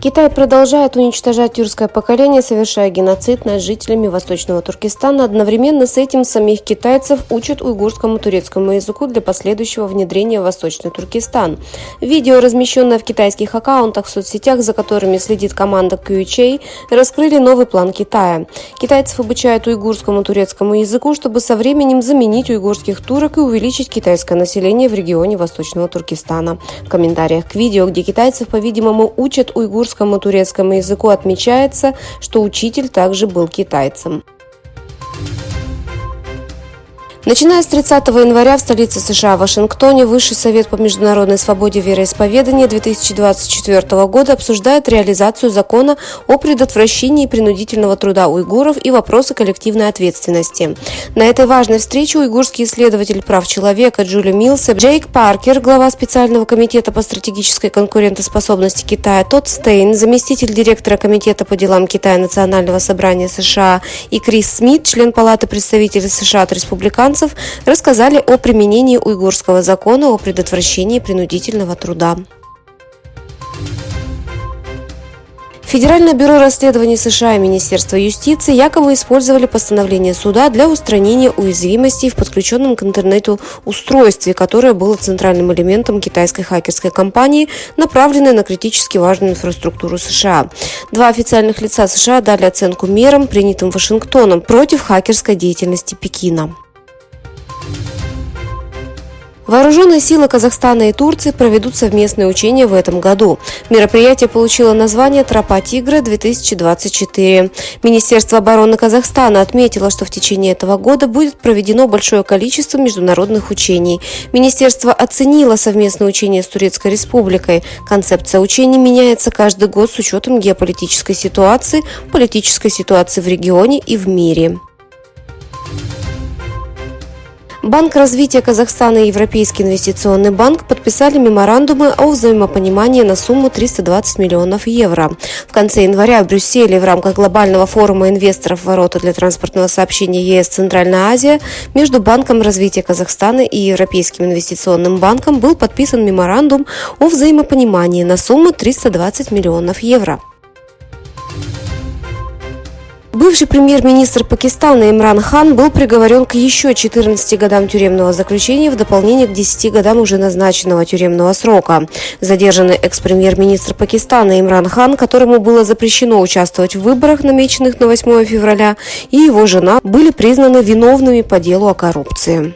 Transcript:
Китай продолжает уничтожать тюркское поколение, совершая геноцид над жителями Восточного Туркестана. Одновременно с этим самих китайцев учат уйгурскому турецкому языку для последующего внедрения в Восточный Туркестан. Видео, размещенное в китайских аккаунтах в соцсетях, за которыми следит команда QHA, раскрыли новый план Китая. Китайцев обучают уйгурскому турецкому языку, чтобы со временем заменить уйгурских турок и увеличить китайское население в регионе Восточного Туркестана. В комментариях к видео, где китайцев, по-видимому, учат уйгурскому турецкому языку, отмечается, что учитель также был китайцем. Начиная с 30 января в столице США Вашингтоне Высший совет по международной свободе вероисповедания 2024 года обсуждает реализацию закона о предотвращении принудительного труда уйгуров и вопросы коллективной ответственности. На этой важной встрече уйгурский исследователь прав человека Джули Милс, Джейк Паркер, глава специального комитета по стратегической конкурентоспособности Китая, Тодд Стейн, заместитель директора комитета по делам Китая Национального собрания США, и Крис Смит, член Палаты представителей США от республиканцев, рассказали о применении уйгурского закона о предотвращении принудительного труда. Федеральное бюро расследований США и Министерство юстиции якобы использовали постановление суда для устранения уязвимостей в подключенном к интернету устройстве, которое было центральным элементом китайской хакерской кампании, направленной на критически важную инфраструктуру США. Два официальных лица США дали оценку мерам, принятым Вашингтоном против хакерской деятельности Пекина. Вооруженные силы Казахстана и Турции проведут совместные учения в этом году. Мероприятие получило название «Тропа Тигра-2024». Министерство обороны Казахстана отметило, что в течение этого года будет проведено большое количество международных учений. Министерство оценило совместные учения с Турецкой Республикой. Концепция учений меняется каждый год с учетом геополитической ситуации, политической ситуации в регионе и в мире. Банк развития Казахстана и Европейский инвестиционный банк подписали меморандумы о взаимопонимании на сумму 320 миллионов евро. В конце января в Брюсселе в рамках глобального форума инвесторов «Ворота для транспортного сообщения ЕС Центральная Азия» между Банком развития Казахстана и Европейским инвестиционным банком был подписан меморандум о взаимопонимании на сумму 320 миллионов евро. Бывший премьер-министр Пакистана Имран Хан был приговорен к еще 14 годам тюремного заключения в дополнение к 10 годам уже назначенного тюремного срока. Задержанный экс-премьер-министр Пакистана Имран Хан, которому было запрещено участвовать в выборах, намеченных на 8 февраля, и его жена были признаны виновными по делу о коррупции.